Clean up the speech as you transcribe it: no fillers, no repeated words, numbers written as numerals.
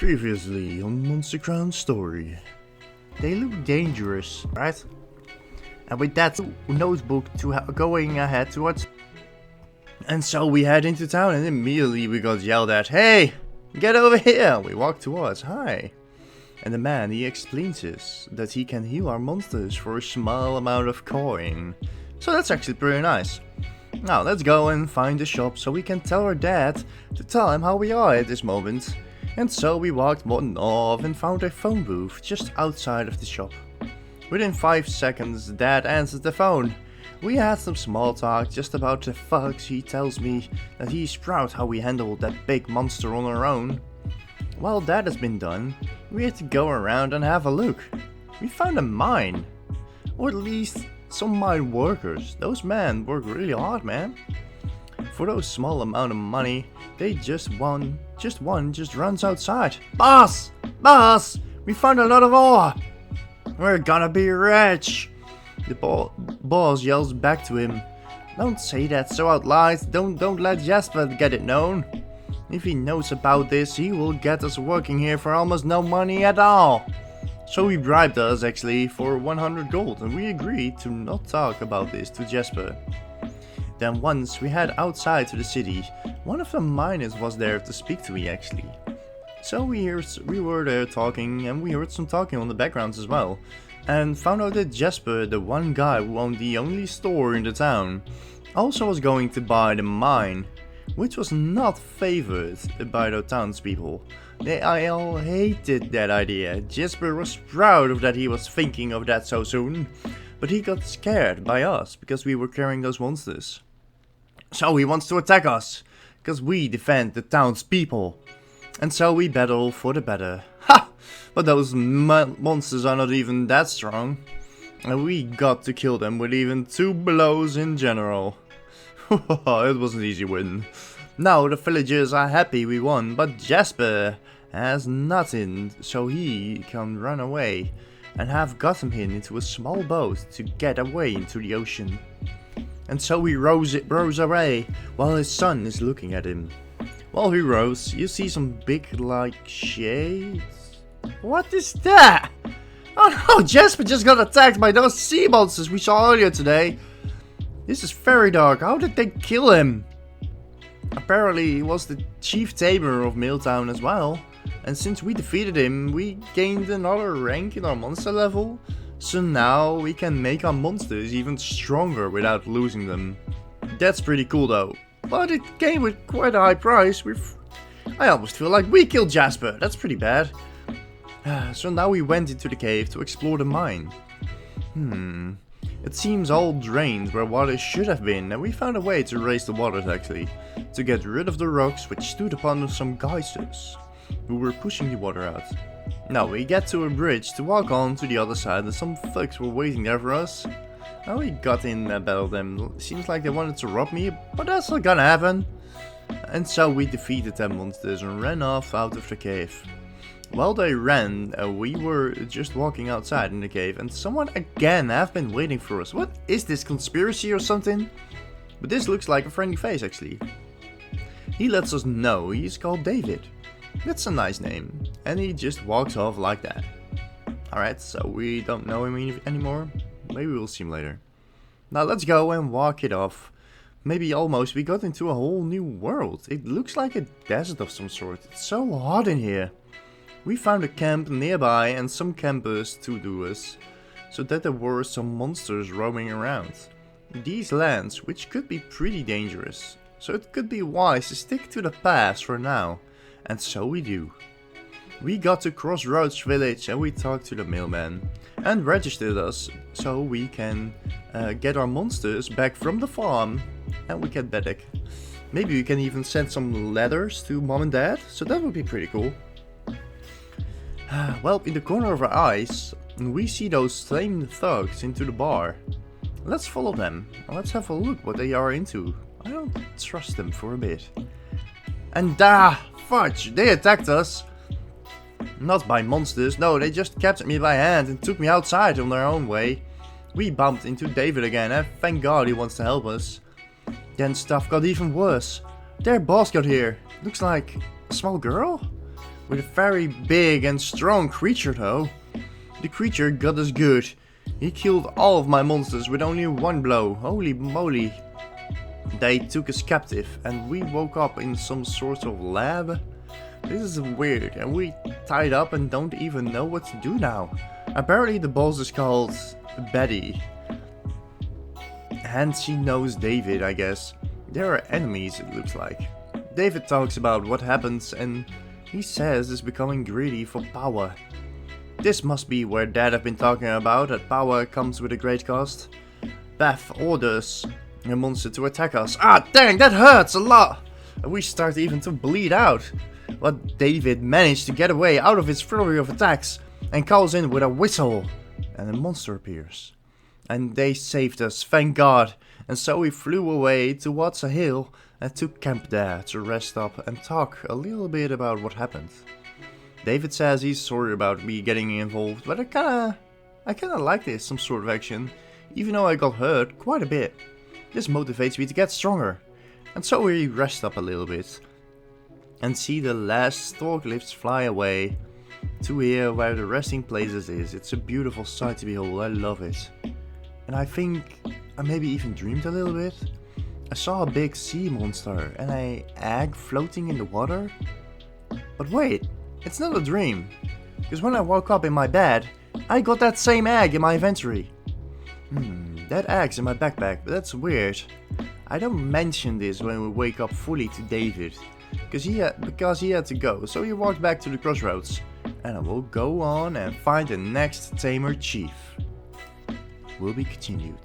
Previously on MonsterCrown story. They look dangerous, right? And with that notebook going ahead towards... And so we head into town and immediately we got yelled at, "Hey! Get over here!" We walk towards, "Hi." And the man, he explains us that he can heal our monsters for a small amount of coin. So that's actually pretty nice. Now let's go and find the shop so we can tell our dad to tell him how we are at this moment. And so we walked one off and found a phone booth just outside of the shop. Within 5 seconds, Dad answers the phone. We had some small talk just about the fucks. He tells me that he's proud how we handled that big monster on our own. While that has been done, we had to go around and have a look. We found a mine. Or at least some mine workers. Those men work really hard, man. For those small amount of money, they just one runs outside. "Boss! Boss! We found a lot of ore! We're gonna be rich!" The boss yells back to him. "Don't say that so out loud. Don't let Jasper get it known. If he knows about this, he will get us working here for almost no money at all." So he bribed us actually for 100 gold, and we agreed to not talk about this to Jasper. Then once we head outside to the city, one of the miners was there to speak to me actually. So we were there talking, and we heard some talking on the backgrounds as well. And found out that Jasper, the one guy who owned the only store in the town, also was going to buy the mine, which was not favored by the townspeople. They all hated that idea. Jasper was proud of that he was thinking of that so soon, but he got scared by us because we were carrying those monsters. So he wants to attack us, because we defend the townspeople. And so we battle for the better. Ha! But those monsters are not even that strong. And we got to kill them with even 2 blows in general. It was an easy win. Now the villagers are happy we won, but Jasper has nothing, so he can run away. And have gotten him into a small boat to get away into the ocean. And so he rows away while his son is looking at him. While he rows, you see some big like shades. What is that? Oh no, Jasper just got attacked by those sea monsters we saw earlier today. This is very dark. How did they kill him? Apparently he was the chief tamer of Milltown as well. And since we defeated him, we gained another rank in our monster level. So now we can make our monsters even stronger without losing them. That's pretty cool though. But it came with quite a high price. I almost feel like we killed Jasper. That's pretty bad. So now we went into the cave to explore the mine. It seems all drained where water should have been, and we found a way to raise the waters actually. To get rid of the rocks which stood upon some geysers who were pushing the water out. Now we get to a bridge to walk on to the other side, and some thugs were waiting there for us. Now we got in and battled them. Seems like they wanted to rob me, but that's not gonna happen. And so we defeated them monsters and ran off out of the cave. While they ran, we were just walking outside in the cave, and someone again have been waiting for us. What is this, conspiracy or something? But this looks like a friendly face actually. He lets us know he's called David. That's a nice name, and he just walks off like that. Alright, so we don't know him anymore. Maybe we'll see him later. Now let's go and walk it off. Maybe almost we got into a whole new world. It looks like a desert of some sort. It's so hot in here. We found a camp nearby and some campers to do us, so that there were some monsters roaming around. These lands, which could be pretty dangerous, so it could be wise to stick to the past for now. And so we do. We got to Crossroads village and we talked to the mailman and registered us so we can get our monsters back from the farm and we get back. Maybe we can even send some letters to mom and dad, so that would be pretty cool. Well, in the corner of our eyes we see those same thugs into the bar. Let's follow them and let's have a look what they are into. I don't trust them for a bit. And fudge, they attacked us. Not by monsters, no, they just captured me by hand and took me outside on their own way. We bumped into David again, and thank God he wants to help us. Then stuff got even worse. Their boss got here. Looks like a small girl? with a very big and strong creature though. The creature got us good. He killed all of my monsters with only one blow. Holy moly. They took us captive and we woke up in some sort of lab. This is weird and we tied up and don't even know what to do now. Apparently the boss is called Betty. And she knows David, I guess. They are enemies, it looks like. David talks about what happens and he says is becoming greedy for power. This must be where Dad have been talking about, that power comes with a great cost. Beth orders a monster to attack us. Ah, dang, that hurts a lot! And we start even to bleed out. But David managed to get away out of his flurry of attacks and calls in with a whistle. And a monster appears. And they saved us, thank God. And so we flew away towards a hill and took camp there to rest up and talk a little bit about what happened. David says he's sorry about me getting involved, but I kinda like this, some sort of action. Even though I got hurt quite a bit. This motivates me to get stronger. And so we rest up a little bit. And see the last stork lifts fly away to here where the resting places is. It's a beautiful sight to behold, I love it. And I think I maybe even dreamed a little bit. I saw a big sea monster and an egg floating in the water. But wait, it's not a dream. Because when I woke up in my bed, I got that same egg in my inventory. That egg's in my backpack, but that's weird. I don't mention this when we wake up fully to David. Because he had to go, so he walked back to the crossroads. And I will go on and find the next tamer chief. Will be continued.